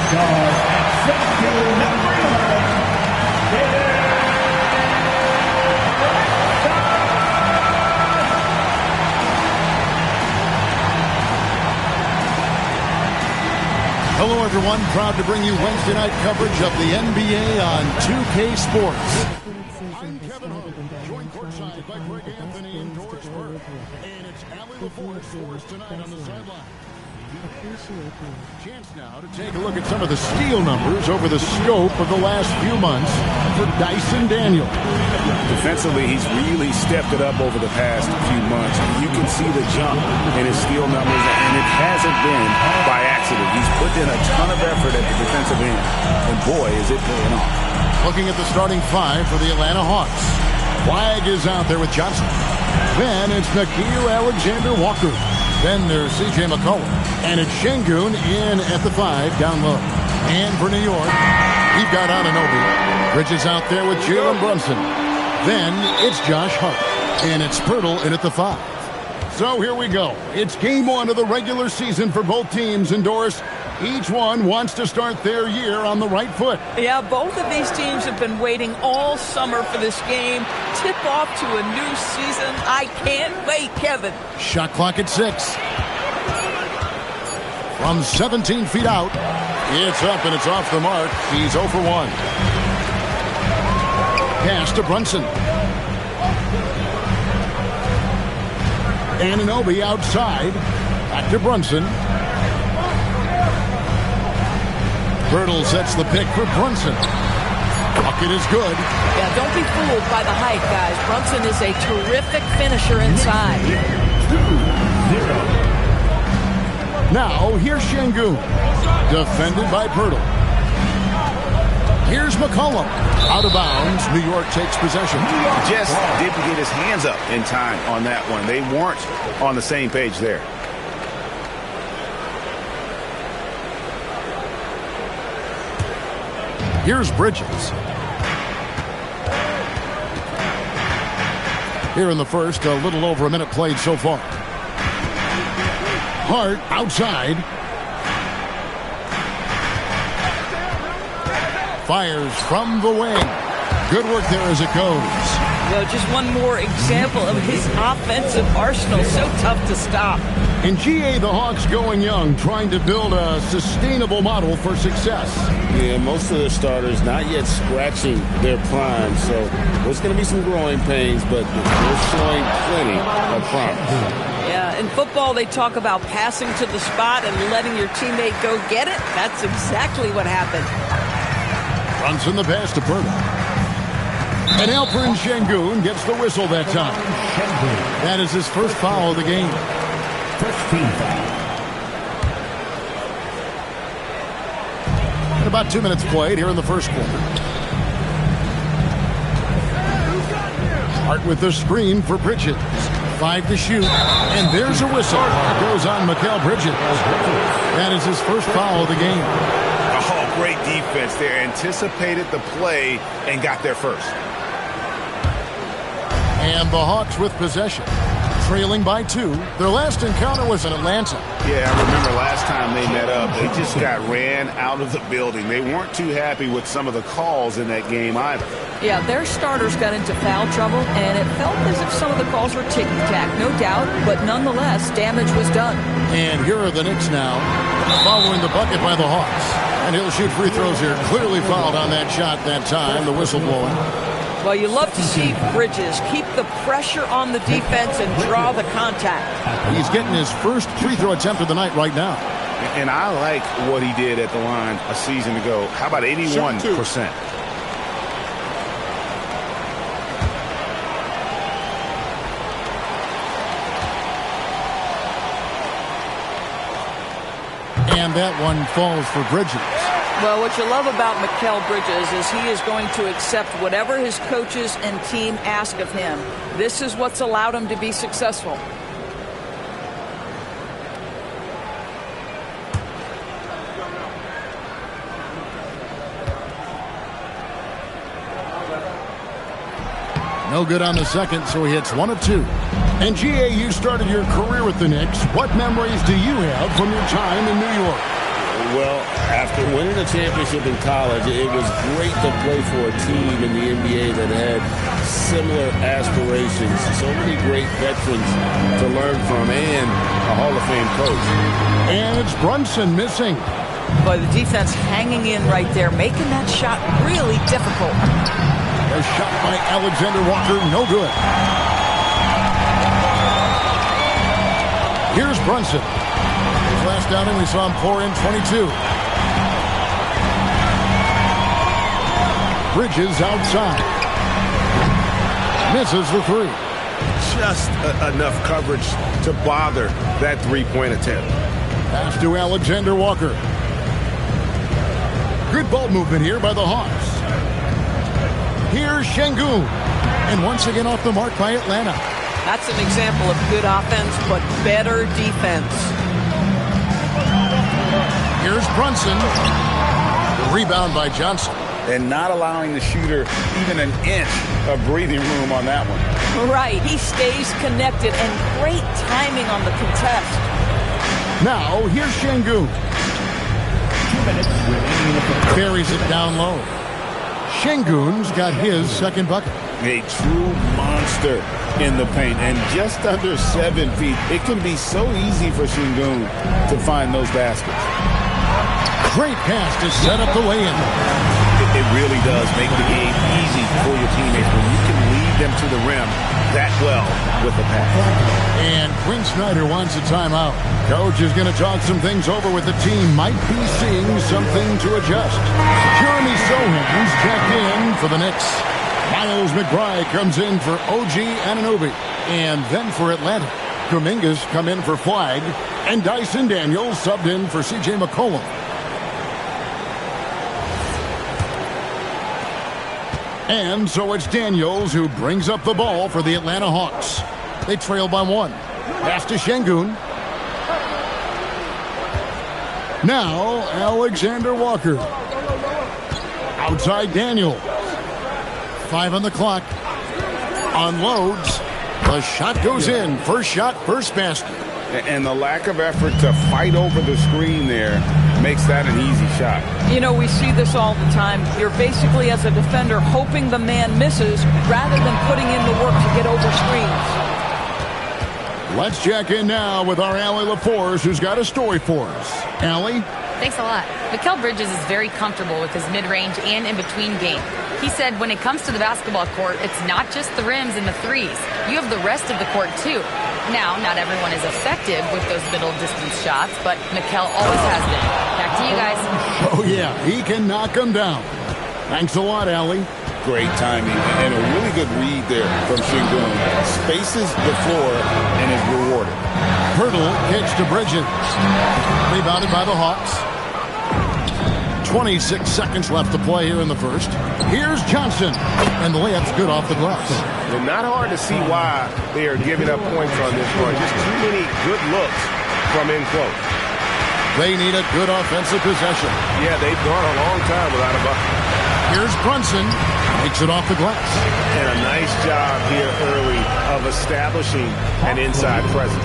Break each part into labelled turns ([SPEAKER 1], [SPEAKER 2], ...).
[SPEAKER 1] Hello, everyone. Proud to bring you Wednesday night coverage of the NBA on 2K Sports. I'm Kevin Hook, joined courtside by Greg Anthony and Doris Burke. And it's Allie LaForge for us tonight on the sideline. Chance now to take a look at some of the steal numbers over the scope of the last few months for Dyson Daniels.
[SPEAKER 2] Defensively, he's really stepped it up over the past few months. You can see the jump in his steal numbers, and it hasn't been by accident. He's put in a ton of effort at the defensive end, and boy, is it paying off.
[SPEAKER 1] Looking at the starting five for the Atlanta Hawks. Flagg is out there with Johnson. Then it's Nickeil Alexander-Walker. Then there's C.J. McCollum. And it's Şengün in at the 5 down low. And for New York, you've got Anunoby. Bridges out there with Jalen Brunson. Then it's Josh Hart. And it's Poeltl in at the 5. So here we go. It's game one of the regular season for both teams. And Doris, each one wants to start their year on the right foot.
[SPEAKER 3] Yeah, both of these teams have been waiting all summer for this game. Tip off to a new season. I can't wait, Kevin.
[SPEAKER 1] Shot clock at 6. From 17 feet out, it's up and it's off the mark. He's 0 for 1. Pass to Brunson. Anunoby outside. Back to Brunson. Poeltl sets the pick for Brunson. Bucket is good.
[SPEAKER 3] Yeah, don't be fooled by the height, guys. Brunson is a terrific finisher inside.
[SPEAKER 1] 2-0. Now, here's Şengün. Defended by Poeltl. Here's McCollum. Out of bounds. New York takes possession.
[SPEAKER 2] Just didn't get his hands up in time on that one. They weren't on the same page there.
[SPEAKER 1] Here's Bridges. Here in the first, a little over a minute played so far. Hart outside. Fires from the wing. Good work there as it goes.
[SPEAKER 3] You know, just one more example of his offensive arsenal. So tough to stop.
[SPEAKER 1] In GA, the Hawks going young, trying to build a sustainable model for success.
[SPEAKER 4] Yeah, most of their starters not yet scratching their prime, so there's going to be some growing pains, but they're showing plenty of promise.
[SPEAKER 3] Yeah, in football, they talk about passing to the spot and letting your teammate go get it. That's exactly what happened.
[SPEAKER 1] Runs in the pass to Poeltl. And Alperen Şengün gets the whistle that time. That is his first foul of the game.
[SPEAKER 5] First team foul.
[SPEAKER 1] And about 2 minutes played here in the first quarter. Hart with the screen for Bridges. 5 to shoot. And there's a whistle. It goes on Mikal Bridges. That is his first foul of the game.
[SPEAKER 2] Oh, great defense there. Anticipated the play and got there first.
[SPEAKER 1] And the Hawks with possession. Trailing by 2. Their last encounter was in Atlanta.
[SPEAKER 2] Yeah, I remember last time they met up, they just got ran out of the building. They weren't too happy with some of the calls in that game either.
[SPEAKER 3] Yeah, their starters got into foul trouble, and it felt as if some of the calls were ticky-tack, no doubt, but nonetheless, damage was done.
[SPEAKER 1] And here are the Knicks now, following the bucket by the Hawks. And he'll shoot free throws here. Clearly fouled on that shot that time, the whistle blowing.
[SPEAKER 3] Well, you love to see Bridges keep the pressure on the defense and draw the contact.
[SPEAKER 1] He's getting his first free throw attempt of the night right now.
[SPEAKER 2] And I like what he did at the line a season ago. How about 81%?
[SPEAKER 1] And that one falls for Bridges.
[SPEAKER 3] Well, what you love about Mikal Bridges is he is going to accept whatever his coaches and team ask of him. This is what's allowed him to be successful.
[SPEAKER 1] No good on the second, so he hits 1 of 2. And GA, you started your career with the Knicks. What memories do you have from your time in New York?
[SPEAKER 4] Well, after winning a championship in college, it was great to play for a team in the NBA that had similar aspirations. So many great veterans to learn from and a Hall of Fame coach.
[SPEAKER 1] And it's Brunson missing.
[SPEAKER 3] But the defense hanging in right there, making that shot really difficult.
[SPEAKER 1] A shot by Alexander Walker, no good. Here's Brunson. His last outing, we saw him pour in 22. Bridges outside. Misses the three.
[SPEAKER 2] Just enough coverage to bother that three-point attempt.
[SPEAKER 1] Pass to Alexander Walker. Good ball movement here by the Hawks. Here's Şengün. And once again off the mark by Atlanta.
[SPEAKER 3] That's an example of good offense, but better defense.
[SPEAKER 1] Here's Brunson. Rebound by Johnson.
[SPEAKER 2] And not allowing the shooter even an inch of breathing room on that one.
[SPEAKER 3] Right. He stays connected, and great timing on the contest.
[SPEAKER 1] Now, here's Şengün.
[SPEAKER 5] 2 minutes remaining in the first.
[SPEAKER 1] Carries it down low. Şengün's got his second bucket.
[SPEAKER 2] A true monster in the paint, and just under 7 feet. It can be so easy for Şengün to find those baskets.
[SPEAKER 1] Great pass to set up the lay-in.
[SPEAKER 2] It really does make the game easy for your teammates when you can lead them to the rim that well with the pass.
[SPEAKER 1] And Quinn Snyder wants a timeout. Coach is going to talk some things over with the team. Might be seeing something to adjust. Jeremy Sohan's checked in for the Knicks. Miles McBride comes in for OG Anunoby. And then for Atlanta, Kuminga's come in for Flagg. And Dyson Daniels subbed in for C.J. McCollum. And so it's Daniels who brings up the ball for the Atlanta Hawks. They trail by 1. Pass to Şengün. Now, Alexander Walker. Outside Daniels. 5 on the clock. Unloads. The shot goes in. First shot, first basket.
[SPEAKER 2] And the lack of effort to fight over the screen there makes that an easy shot.
[SPEAKER 3] You know, we see this all the time. You're basically, as a defender, hoping the man misses rather than putting in the work to get over screens.
[SPEAKER 1] Let's check in now with our Allie LaForce, who's got a story for us. Allie?
[SPEAKER 6] Thanks a lot. Mikal Bridges is very comfortable with his mid-range and in-between game. He said when it comes to the basketball court, it's not just the rims and the threes. You have the rest of the court, too. Now, not everyone is effective with those middle-distance shots, but Mikal always has them. Back to you guys.
[SPEAKER 1] Oh, yeah, he can knock them down. Thanks a lot, Allie.
[SPEAKER 2] Great timing and a really good read there from Şengün. Spaces the floor and is rewarded.
[SPEAKER 1] Hurdle pitch to Bridges. Rebounded by the Hawks. 26 seconds left to play here in the first. Here's Johnson. And the layup's good off the glass.
[SPEAKER 2] And not hard to see why they are giving up points on this one. Just too many good looks from in close.
[SPEAKER 1] They need a good offensive possession.
[SPEAKER 2] Yeah, they've gone a long time without a bucket.
[SPEAKER 1] Here's Brunson. Takes it off the glass.
[SPEAKER 2] And a nice job here early of establishing an inside presence.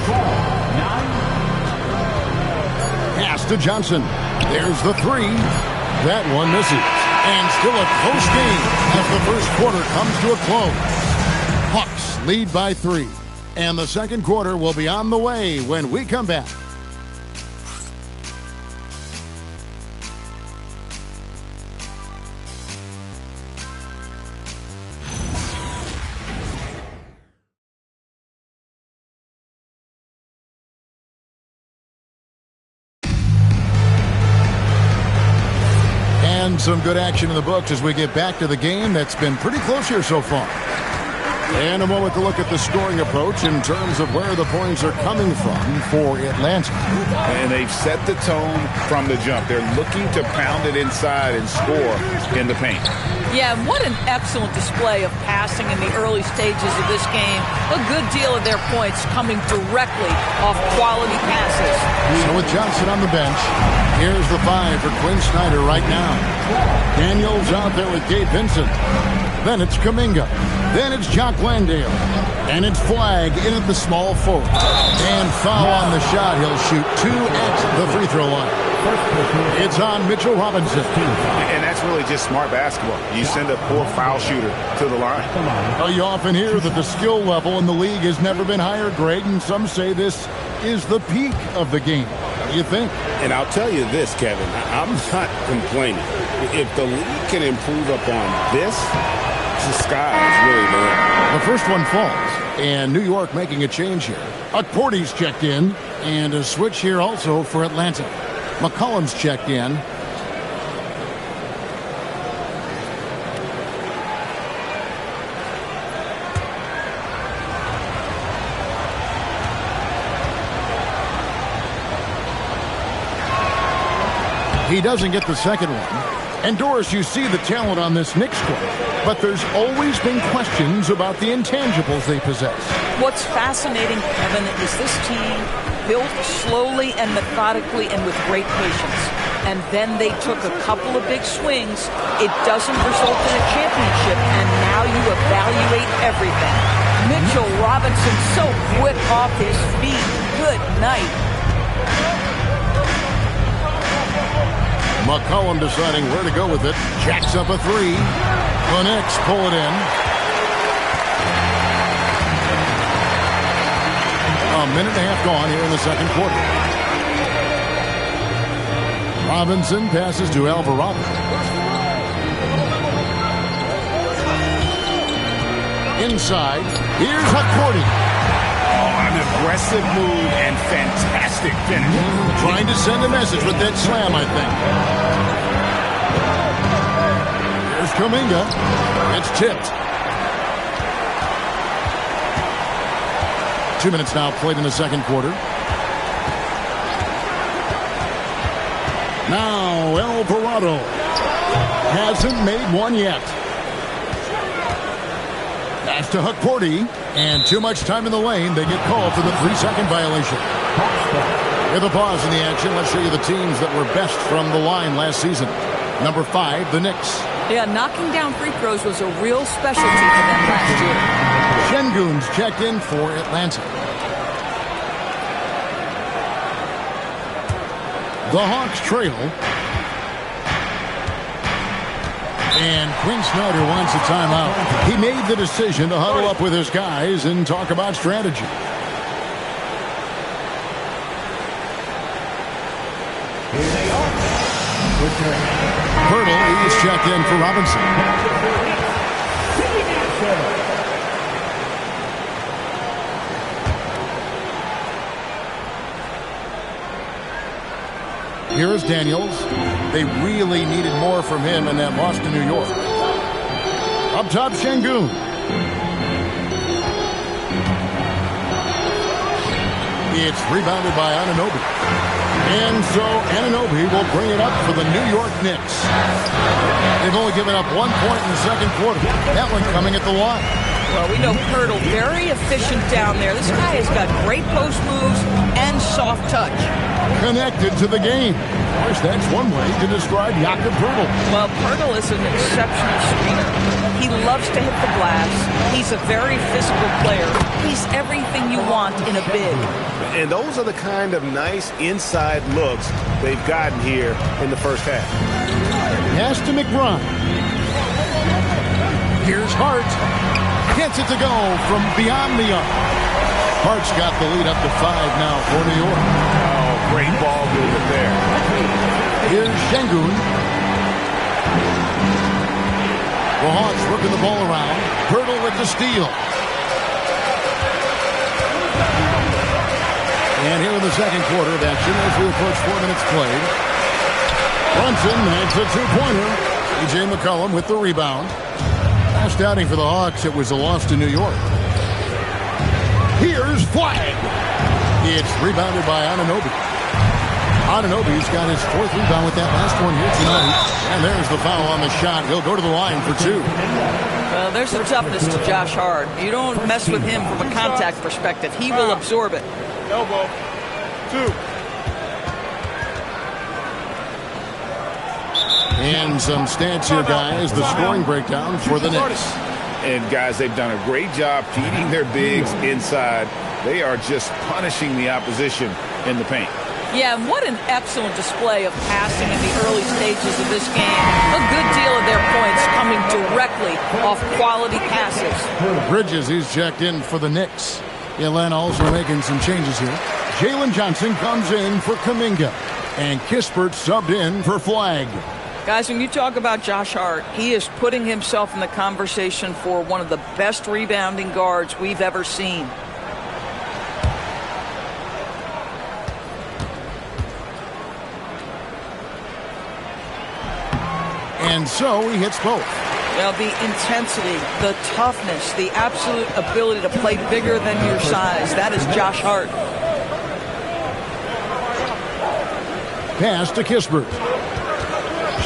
[SPEAKER 1] Pass to Johnson. There's the three. That one misses. And still a close game as the first quarter comes to a close. Hawks lead by 3. And the second quarter will be on the way when we come back. And some good action in the books as we get back to the game that's been pretty close here so far. And a moment to look at the scoring approach in terms of where the points are coming from for Atlanta.
[SPEAKER 2] And they've set the tone from the jump. They're looking to pound it inside and score in the paint.
[SPEAKER 3] Yeah, what an excellent display of passing in the early stages of this game. A good deal of their points coming directly off quality passes.
[SPEAKER 1] So with Johnson on the bench, here's the 5 for Quinn Snyder right now. Daniels out there with Gabe Vincent. Then it's Kuminga. Then it's Jock Landale. And it's Flagg in at the small forward. And foul on the shot. He'll shoot 2 at the free throw line. It's on Mitchell Robinson.
[SPEAKER 2] And that's really just smart basketball. You send a poor foul shooter to the line.
[SPEAKER 1] Well, you often hear that the skill level in the league has never been higher, Greg, and some say this is the peak of the game. What do you think?
[SPEAKER 4] And I'll tell you this, Kevin, I'm not complaining. If the league can improve upon this, the sky is really the limit.
[SPEAKER 1] The first one falls, and New York making a change here. Porty's checked in, and a switch here also for Atlanta. McCollum's checked in. He doesn't get the second one. And Doris, you see the talent on this Knicks squad, but there's always been questions about the intangibles they possess.
[SPEAKER 3] What's fascinating, Kevin, is this team built slowly and methodically and with great patience. And then they took a couple of big swings. It doesn't result in a championship, and now you evaluate everything. Mitchell Robinson so quick off his feet. Good night.
[SPEAKER 1] McCollum deciding where to go with it. Jacks up a three. The Knicks pull it in. A minute and a half gone here in the second quarter. Robinson passes to Alvarado. Inside. Here's Hakordi.
[SPEAKER 2] An aggressive move and fantastic finish.
[SPEAKER 1] Trying to send a message with that slam, I think. Here's Kuminga. It's tipped. 2 minutes now played in the second quarter. Now Alvarado hasn't made one yet. Pass to Hakordi. And too much time in the lane. They get called for the 3-second violation. With a pause in the action, let's show you the teams that were best from the line last season. Number 5, the Knicks.
[SPEAKER 3] Yeah, knocking down free throws was a real specialty for them last year.
[SPEAKER 1] Şengün's checked in for Atlanta. The Hawks trail. And Quinn Snyder wants a timeout. He made the decision to huddle up with his guys and talk about strategy.
[SPEAKER 5] Here they are.
[SPEAKER 1] Hurdle is checked in for Robinson. Here is Daniels. They really needed more from him in that loss to New York. Up top, Şengün. It's rebounded by Anunoby. And so Anunoby will bring it up for the New York Knicks. They've only given up 1 point in the second quarter. That one coming at the line.
[SPEAKER 3] Well, we know Pirtle, very efficient down there. This guy has got great post moves and soft touch.
[SPEAKER 1] Connected to the game. Of course, that's one way to describe Jakob Pirtle.
[SPEAKER 3] Well, Pirtle is an exceptional screener. He loves to hit the glass. He's a very physical player. He's everything you want in a big.
[SPEAKER 2] And those are the kind of nice inside looks they've gotten here in the first half.
[SPEAKER 1] Pass to McBride. Here's Hart. Gets it to go from beyond the arc. Hart's got the lead up to 5 now for New York.
[SPEAKER 2] Oh, great ball movement there.
[SPEAKER 1] Here's Şengün. The Hawks working the ball around. Pirtle with the steal. And here in the second quarter of action as we approach 4 minutes played. Brunson hits a two-pointer. E.J. McCollum with the rebound. Last outing for the Hawks, it was a loss to New York. Here's Flagg. It's rebounded by Anunoby. Anunoby's got his 4th rebound with that last one here tonight. And there's the foul on the shot. He'll go to the line for 2.
[SPEAKER 3] Well, there's the toughness to Josh Hart. You don't mess with him from a contact perspective. He will absorb it.
[SPEAKER 2] Elbow. 2.
[SPEAKER 1] And some stats here, guys. The scoring breakdown for the Knicks.
[SPEAKER 2] And, guys, they've done a great job feeding their bigs inside. They are just punishing the opposition in the paint.
[SPEAKER 3] Yeah, and what an excellent display of passing in the early stages of this game. A good deal of their points coming directly off quality passes.
[SPEAKER 1] Bridges, he's checked in for the Knicks. Atlanta also making some changes here. Jalen Johnson comes in for Kuminga. And Kispert subbed in for Flagg.
[SPEAKER 3] Guys, when you talk about Josh Hart, he is putting himself in the conversation for one of the best rebounding guards we've ever seen.
[SPEAKER 1] And so he hits both.
[SPEAKER 3] Well, the intensity, the toughness, the absolute ability to play bigger than your size. That is Josh Hart.
[SPEAKER 1] Pass to Kispert.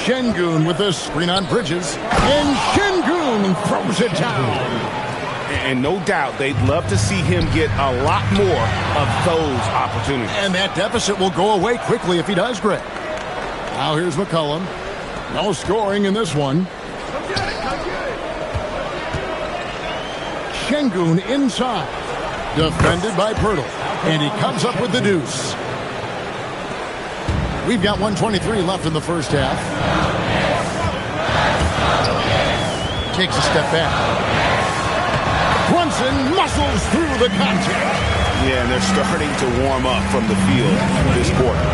[SPEAKER 1] Şengün with a screen on Bridges. And Şengün throws it down.
[SPEAKER 2] And no doubt they'd love to see him get a lot more of those opportunities.
[SPEAKER 1] And that deficit will go away quickly if he does, Greg. Now here's McCollum. No scoring in this one. Şengün inside. Defended by Pirtle. And he comes up with the deuce. We've got 1:23 left in the first half. Takes a step back. Brunson muscles through the contact.
[SPEAKER 2] Yeah, and they're starting to warm up from the field this quarter.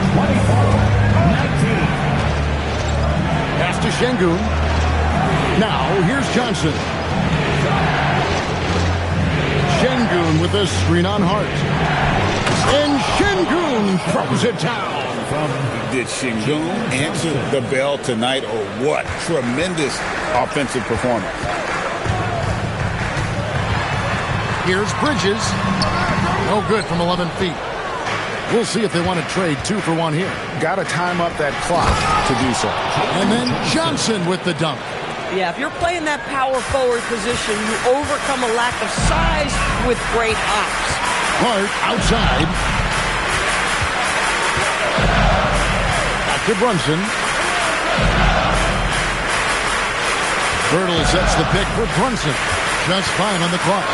[SPEAKER 1] Pass to Şengün. Now, here's Johnson. Şengün with a screen on Hart. And Şengün throws it down.
[SPEAKER 2] Did Şengün answer the bell tonight, or what? Tremendous offensive performance.
[SPEAKER 1] Here's Bridges. No good from 11 feet. We'll see if they want to trade 2 for 1 here.
[SPEAKER 2] Got to time up that clock to do so.
[SPEAKER 1] And then Johnson with the dunk.
[SPEAKER 3] Yeah, if you're playing that power forward position, you overcome a lack of size with great hops.
[SPEAKER 1] Hart outside. Back to Brunson. Pirtle sets the pick for Brunson. Just fine on the clock.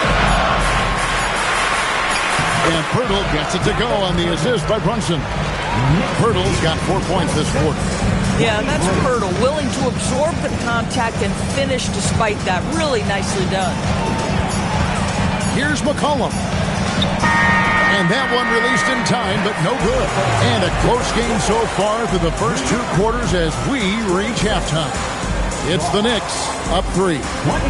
[SPEAKER 1] And Pirtle gets it to go on the assist by Brunson. Pirtle's got 4 points this quarter.
[SPEAKER 3] Yeah, that's Pirtle, willing to absorb the contact and finish despite that. Really nicely done.
[SPEAKER 1] Here's McCollum. And that one released in time, but no good. And a close game so far through the first 2 quarters as we reach halftime. It's the Knicks up 3.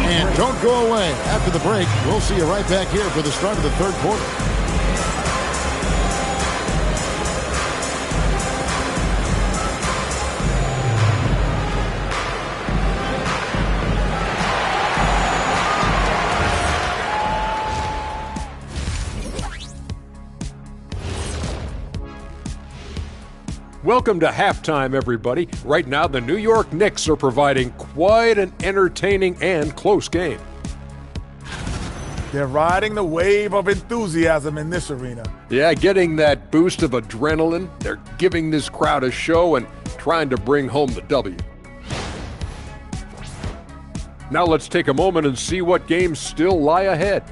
[SPEAKER 1] And don't go away. After the break, we'll see you right back here for the start of the third quarter.
[SPEAKER 7] Welcome to halftime, everybody. Right now, the New York Knicks are providing quite an entertaining and close game.
[SPEAKER 8] They're riding the wave of enthusiasm in this arena.
[SPEAKER 7] Yeah, getting that boost of adrenaline. They're giving this crowd a show and trying to bring home the W. Now let's take a moment and see what games still lie ahead.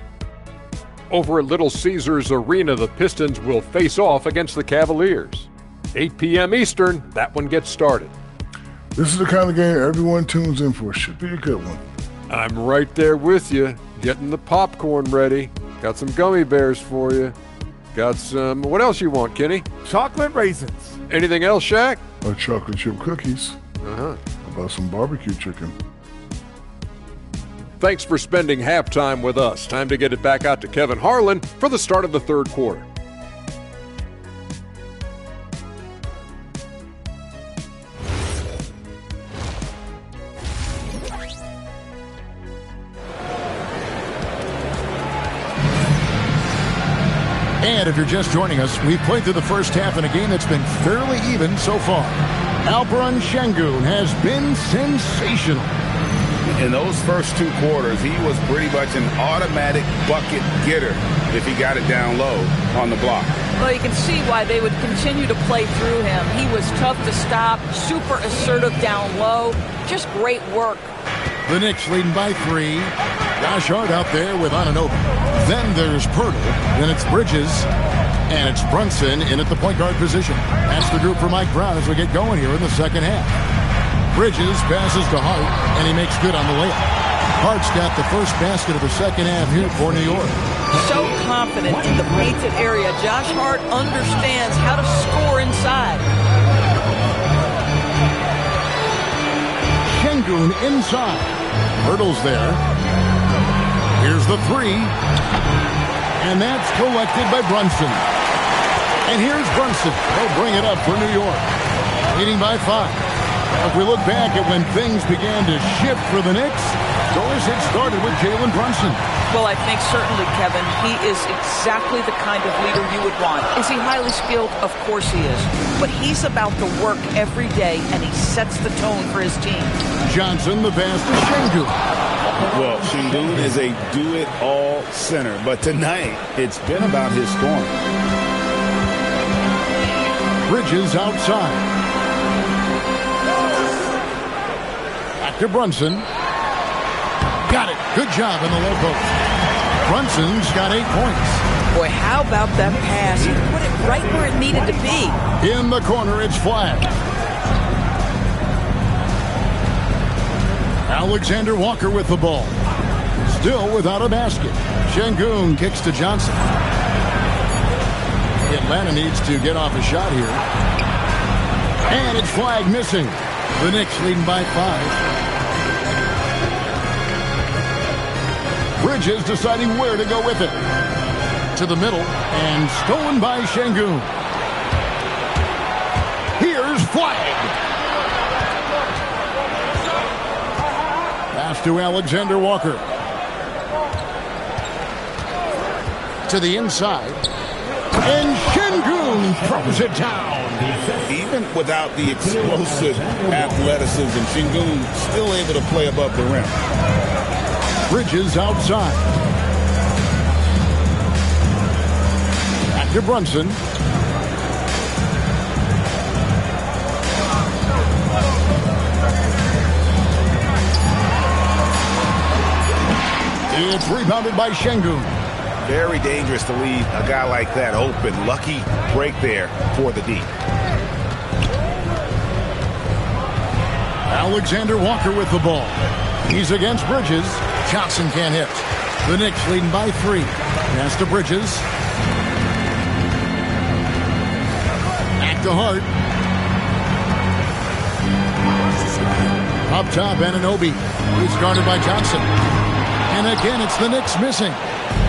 [SPEAKER 7] Over at Little Caesars Arena, the Pistons will face off against the Cavaliers. 8 p.m. Eastern, that one gets started.
[SPEAKER 9] This is the kind of game everyone tunes in for. Should be a good one.
[SPEAKER 7] I'm right there with you, getting the popcorn ready. Got some gummy bears for you. Got some, what else you want, Kenny?
[SPEAKER 8] Chocolate raisins.
[SPEAKER 7] Anything else, Shaq?
[SPEAKER 9] Chocolate chip cookies.
[SPEAKER 7] Uh-huh.
[SPEAKER 9] How about some barbecue chicken?
[SPEAKER 7] Thanks for spending halftime with us. Time to get it back out to Kevin Harlan for the start of the third quarter.
[SPEAKER 1] And if you're just joining us, we've played through the first half in a game that's been fairly even so far. Alperen Şengün has been sensational.
[SPEAKER 2] In those first 2 quarters, he was pretty much an automatic bucket getter if he got it down low on the block.
[SPEAKER 3] Well, you can see why they would continue to play through him. He was tough to stop, super assertive down low. Just great work.
[SPEAKER 1] The Knicks leading by 3. Josh Hart out there with Anunoby. Then there's Pirtle. Then it's Bridges. And it's Brunson in at the point guard position. That's the group for Mike Brown as we get going here in the second half. Bridges passes to Hart, and he makes good on the layup. Hart's got the first basket of the second half here for New York.
[SPEAKER 3] So confident in the painted area. Josh Hart understands how to score inside.
[SPEAKER 1] Şengün inside. Hurdles there. Here's the three. And that's collected by Brunson. And here's Brunson. They'll bring it up for New York. Leading by 5. If we look back at when things began to shift for the Knicks, Doris had started with Jalen Brunson.
[SPEAKER 3] Well, I think certainly, Kevin, he is exactly the kind of leader you would want. Is he highly skilled? Of course he is. But he's about the work every day, and he sets the tone for his team. Johnson, the pass to Şengün.
[SPEAKER 2] Well, Şengün is a do-it-all center, but tonight it's been about his scoring.
[SPEAKER 1] Bridges outside. Back to Brunson. Got it. Good job in the low post. Brunson's got 8 points.
[SPEAKER 3] Boy, how about that pass? He put it right where it needed to be.
[SPEAKER 1] In the corner, it's Flagg. Alexander Walker with the ball. Still without a basket. Şengün kicks to Johnson. Atlanta needs to get off a shot here. And it's Flagg missing. The Knicks leading by 5. Bridges deciding where to go with it. To the middle, and stolen by Şengün. Here's Flagg. Pass to Alexander Walker. To the inside. And Şengün throws it down.
[SPEAKER 2] Even without the explosive athleticism, Şengün still able to play above the rim.
[SPEAKER 1] Bridges outside. Back to Brunson. It's rebounded by Şengün.
[SPEAKER 2] Very dangerous to leave a guy like that open. Lucky break there for the D.
[SPEAKER 1] Alexander Walker with the ball. He's against Bridges. Johnson can't hit. The Knicks leading by 3. Pass to Bridges. Back to Hart. Up top, Anunoby. He's guarded by Johnson. And again, it's the Knicks missing.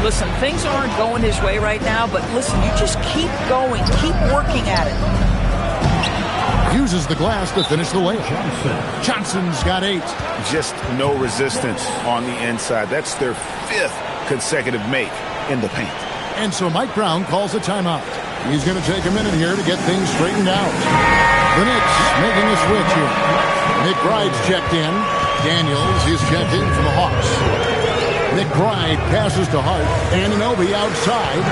[SPEAKER 3] Listen, things aren't going his way right now, but listen, you just keep going. Keep working at it.
[SPEAKER 1] Uses the glass to finish the layup. Johnson's got 8.
[SPEAKER 2] Just no resistance on the inside. That's their 5th consecutive make in the paint.
[SPEAKER 1] And so Mike Brown calls a timeout. He's going to take a minute here to get things straightened out. The Knicks making a switch here. McBride's checked in. Daniels is checked in for the Hawks. McBride passes to Hart. Anunoby outside.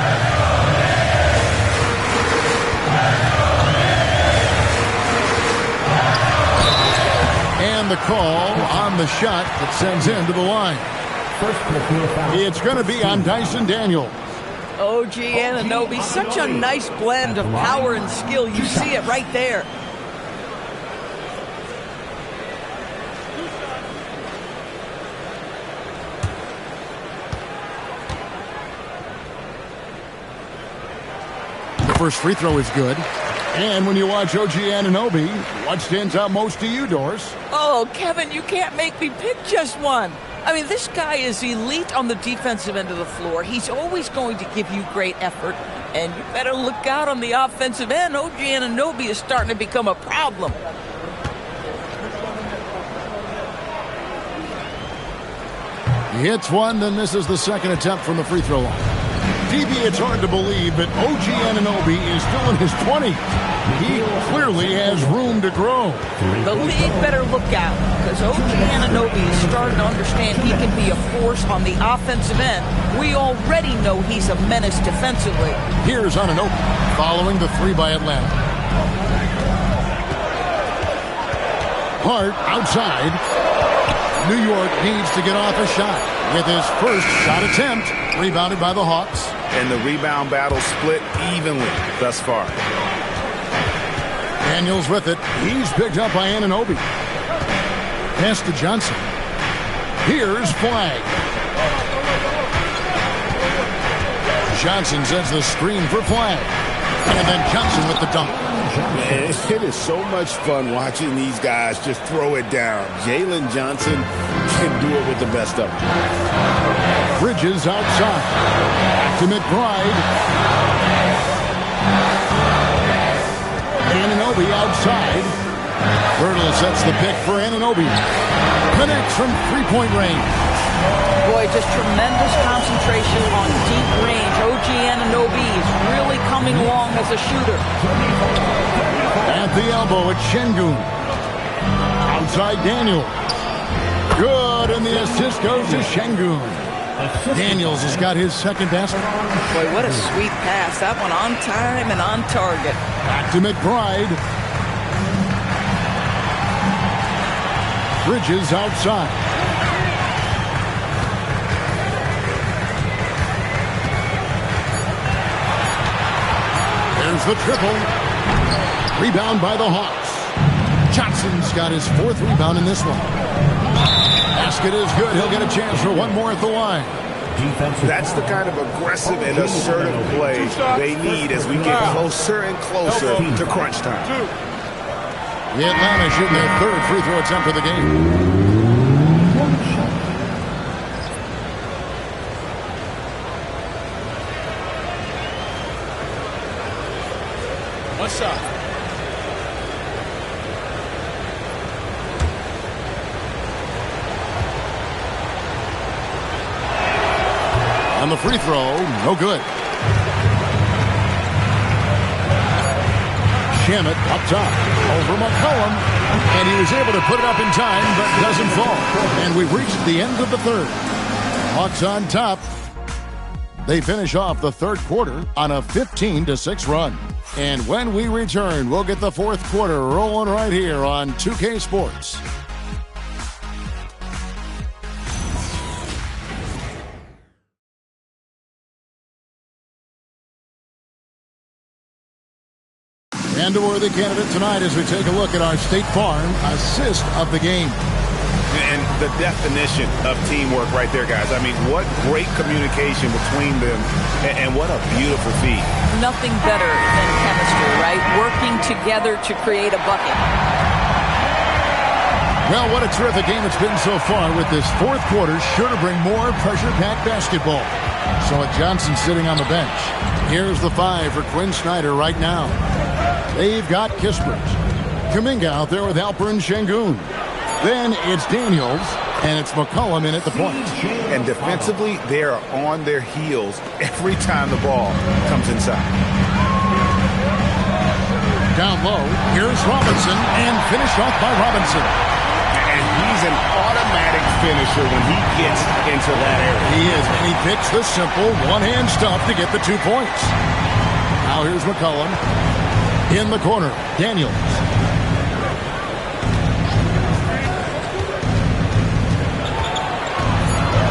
[SPEAKER 1] And the call on the shot that sends him to the line. It's going to be on Dyson Daniels.
[SPEAKER 3] OG Anunoby, such a nice blend of power and skill. You see it right there.
[SPEAKER 1] The first free throw is good. And when you watch OG Anunoby, what stands out most to you, Doris?
[SPEAKER 3] Oh, Kevin, you can't make me pick just one. I mean, this guy is elite on the defensive end of the floor. He's always going to give you great effort. And you better look out on the offensive end. OG Anunoby is starting to become a problem.
[SPEAKER 1] He hits one, then misses the second attempt from the free throw line. DB, it's hard to believe, but OG Anunoby is still in his 20s. He clearly has room to grow.
[SPEAKER 3] The league better look out, because OG Anunoby is starting to understand he can be a force on the offensive end. We already know he's a menace defensively.
[SPEAKER 1] Here's Anunoby, following the 3 by Atlanta. Hart outside. New York needs to get off a shot with his first shot attempt, rebounded by the Hawks.
[SPEAKER 2] And the rebound battle split evenly thus far.
[SPEAKER 1] Daniels with it. He's picked up by Anunoby. Pass to Johnson. Here's Flagg. Johnson sends the screen for Flagg. And then Johnson with the dunk.
[SPEAKER 4] Man, it is so much fun watching these guys just throw it down. Jalen Johnson can do it with the best of them.
[SPEAKER 1] Bridges outside. Back to McBride. Anunoby outside. Birtle sets the pick for Anunoby. Connects from three-point range.
[SPEAKER 3] Boy, just tremendous concentration on deep range. OG Anunoby is really coming along as a shooter.
[SPEAKER 1] At the elbow, it's Şengün. Outside Daniels. Good, and the assist goes to Şengün. Daniels has got his second basket.
[SPEAKER 3] Boy, what a sweet pass. That one on time and on target.
[SPEAKER 1] Back to McBride. Bridges outside. There's the triple. Rebound by the Hawks. Johnson's got his fourth rebound in this one. Basket is good. He'll get a chance for one more at the line.
[SPEAKER 2] That's the kind of aggressive and assertive play they need as we get closer and closer to crunch time.
[SPEAKER 1] The Atlanta shooting their third free throw attempt of the game.
[SPEAKER 2] One shot.
[SPEAKER 1] On the free throw, no good. Shamet up top, over McCollum, and he was able to put it up in time, but doesn't fall. And we've reached the end of the third. Hawks on top. They finish off the third quarter on a 15-6 run. And when we return, we'll get the fourth quarter rolling right here on 2K Sports. And a worthy candidate tonight as we take a look at our State Farm assist of the game.
[SPEAKER 2] And the definition of teamwork right there, guys. I mean, what great communication between them, and what a beautiful feat.
[SPEAKER 3] Nothing better than chemistry, right? Working together to create a bucket.
[SPEAKER 1] Well, what a terrific game it's been so far with this fourth quarter. Sure to bring more pressure-packed basketball. So Johnson sitting on the bench. Here's the five for Quinn Snyder right now. They've got Kispert. Kuminga out there with Alperen Şengün. Then it's Daniels, and it's McCollum in at the point.
[SPEAKER 2] And defensively, they are on their heels every time the ball comes inside.
[SPEAKER 1] Down low, here's Robinson, and finished off by Robinson.
[SPEAKER 2] And he's an automatic finisher when he gets into that area.
[SPEAKER 1] He is, and he picks the simple one-hand stuff to get the 2 points. Now here's McCollum. In the corner, Daniels.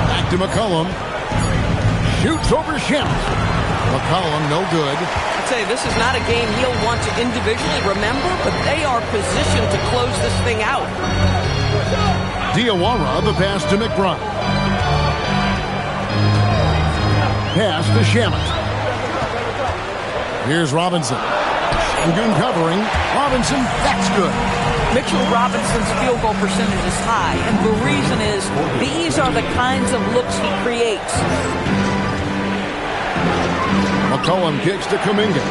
[SPEAKER 1] Back to McCollum. Shoots over Shamet. McCollum, no good.
[SPEAKER 3] I tell you, this is not a game he'll want to individually remember, but they are positioned to close this thing out.
[SPEAKER 1] Diawara, the pass to McBride. Pass to Shamet. Here's Robinson. Şengün covering. Robinson, that's good.
[SPEAKER 3] Mitchell Robinson's field goal percentage is high, and the reason is these are the kinds of looks he creates.
[SPEAKER 1] McCollum kicks to Kuminga.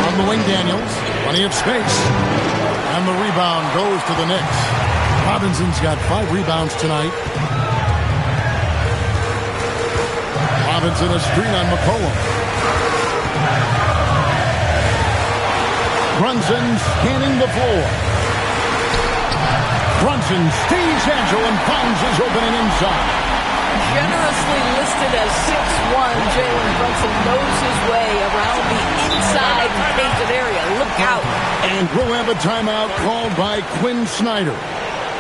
[SPEAKER 1] On the wing, Daniels. Plenty of space. And the rebound goes to the Knicks. Robinson's got 5 rebounds tonight. Robinson a screen on McCollum. Brunson scanning the floor. Brunson stays agile and finds his opening inside.
[SPEAKER 3] Generously listed as 6'1", Jalen Brunson knows his way around the inside painted area. Look out.
[SPEAKER 1] And we'll have a timeout called by Quinn Snyder.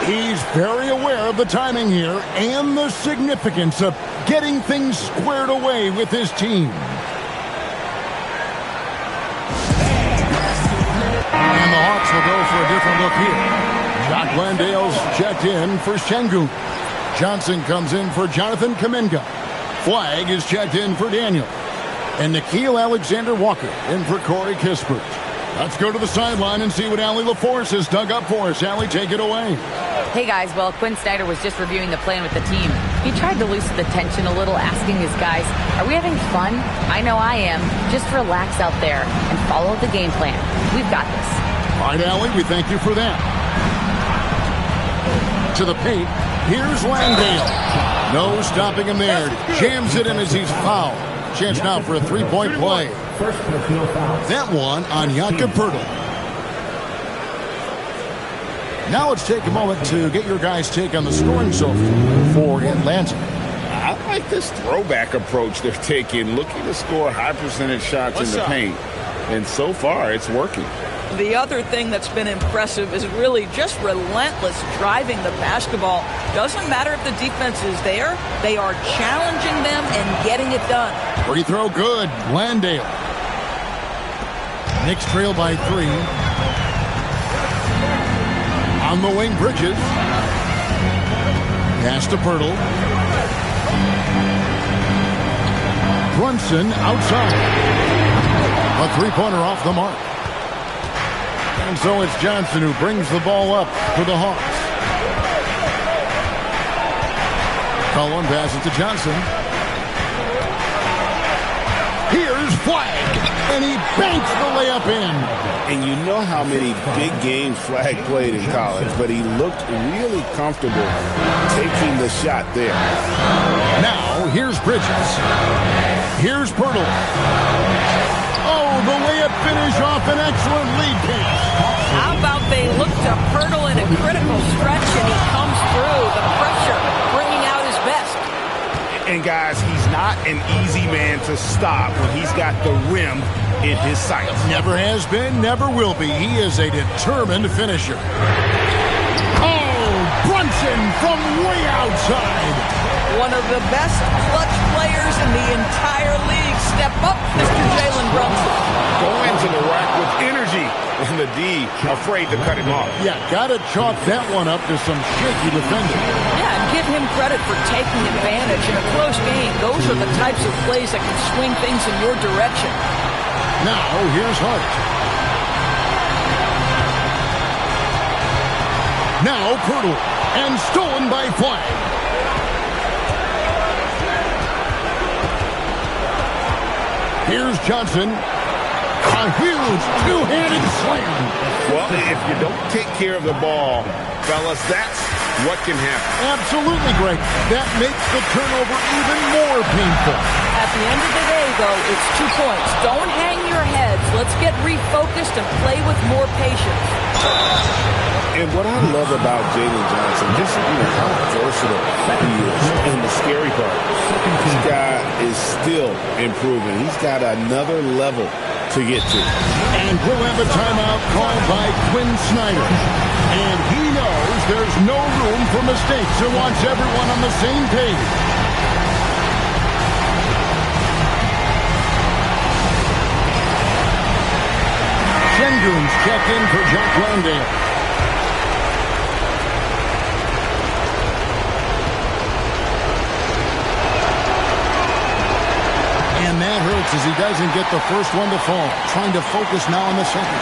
[SPEAKER 1] He's very aware of the timing here and the significance of getting things squared away with his team. And the Hawks will go for a different look here. Jock Landale's checked in for Şengün. Johnson comes in for Jonathan Kuminga. Flagg is checked in for Daniel. And Nickeil Alexander-Walker in for Corey Kispert. Let's go to the sideline and see what Allie LaForce has dug up for us. Allie, take it away.
[SPEAKER 6] Hey guys, well, Quinn Snyder was just reviewing the plan with the team. He tried to loosen the tension a little, asking his guys, are we having fun? I know I am. Just relax out there and follow the game plan. We've got this.
[SPEAKER 1] All right, Allie, we thank you for that. To the paint, here's Landale. No stopping him there. Jams it in as he's fouled. Chance now for a three-point play. That one on Jakob Poeltl. Now let's take a moment to get your guys' take on the scoring so far for Atlanta.
[SPEAKER 2] I like this throwback approach they're taking, looking to score high percentage shots in the paint. And so far, it's working.
[SPEAKER 3] The other thing that's been impressive is really just relentless driving the basketball. Doesn't matter if the defense is there. They are challenging them and getting it done.
[SPEAKER 1] Free throw good. Landale. Knicks trail by 3. On the wing, Bridges. Pass to Poeltl. Brunson outside. A three-pointer off the mark. And so it's Johnson who brings the ball up for the Hawks. Cullen passes to Johnson. Here's Flagg, and he banks the layup in.
[SPEAKER 2] And you know how many big games Flagg played in college, but he looked really comfortable taking the shot there.
[SPEAKER 1] Now, here's Bridges. Here's Poeltl. Oh, the layup finish off an excellent lead pass.
[SPEAKER 3] How about they look to Poeltl in a critical stretch, and he comes through the pressure, bringing out his best.
[SPEAKER 2] And guys, he's not an easy man to stop when he's got the rim in his sights.
[SPEAKER 1] Never has been, never will be. He is a determined finisher. Oh, Brunson from way outside.
[SPEAKER 3] One of the best clutch players in the entire league. Step up, Mr. Jalen Brunson.
[SPEAKER 2] Going to the rack with energy, and the D afraid to cut him off.
[SPEAKER 1] Yeah, gotta chalk that one up to some shaky defending.
[SPEAKER 3] Yeah, and give him credit for taking advantage in a close game. Those are the types of plays that can swing things in your direction.
[SPEAKER 1] Now, here's Hart. Now, Poeltl, and stolen by Flagg. Here's Johnson. A huge two-handed slam.
[SPEAKER 2] Well, if you don't take care of the ball, fellas, that's what can happen.
[SPEAKER 1] Absolutely great. That makes the turnover even more painful.
[SPEAKER 3] At the end of the day, though, it's 2 points. Don't hang your heads. Let's get refocused and play with more patience.
[SPEAKER 2] And what I love about Jalen Johnson, just how versatile he is. And the scary part, this guy is still improving. He's got another level to get to.
[SPEAKER 1] And we'll have a timeout called by Quinn Snyder. And he knows there's no room for mistakes and wants everyone on the same page. Şengün's checked in for Jock Landale. And that hurts as he doesn't get the first one to fall. Trying to focus now on the second.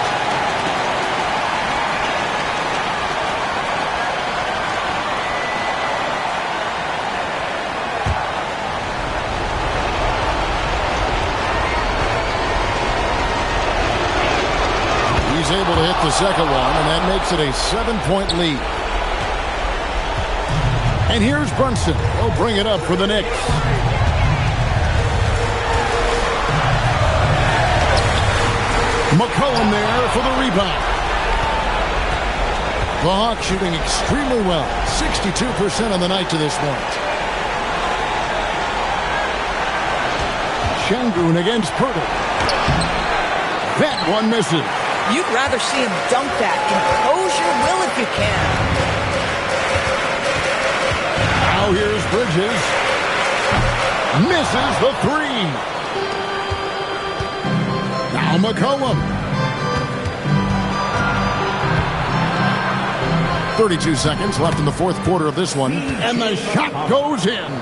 [SPEAKER 1] He's able to hit the second one, and that makes it a 7-point lead. And here's Brunson. He'll bring it up for the Knicks. McCollum there for the rebound. The Hawks shooting extremely well. 62% on the night to this point. Şengün against Poeltl. That one misses.
[SPEAKER 3] You'd rather see him dunk that. Impose your will if you can.
[SPEAKER 1] Now here's Bridges. Misses the three. Now McCollum. 32 seconds left in the fourth quarter of this one. And the shot goes in.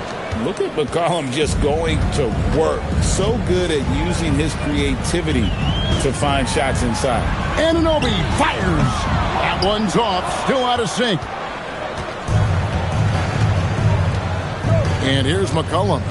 [SPEAKER 2] Look at McCollum just going to work. So good at using his creativity to find shots inside.
[SPEAKER 1] Anunoby fires. That one's off. Still out of sync. And here's McCollum.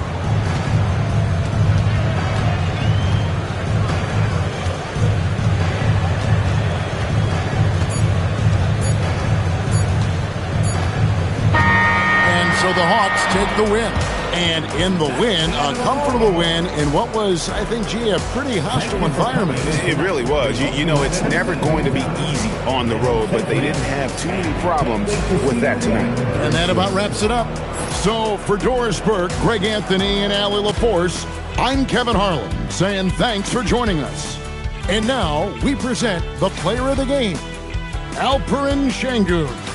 [SPEAKER 1] So the Hawks take the win. And in the win, a comfortable win in what was, I think, a pretty hostile environment.
[SPEAKER 2] It really was. You know, it's never going to be easy on the road, but they didn't have too many problems with that tonight.
[SPEAKER 1] And that about wraps it up. So for Doris Burke, Greg Anthony, and Allie LaForce, I'm Kevin Harlan saying thanks for joining us. And now we present the player of the game, Alperen Sengun.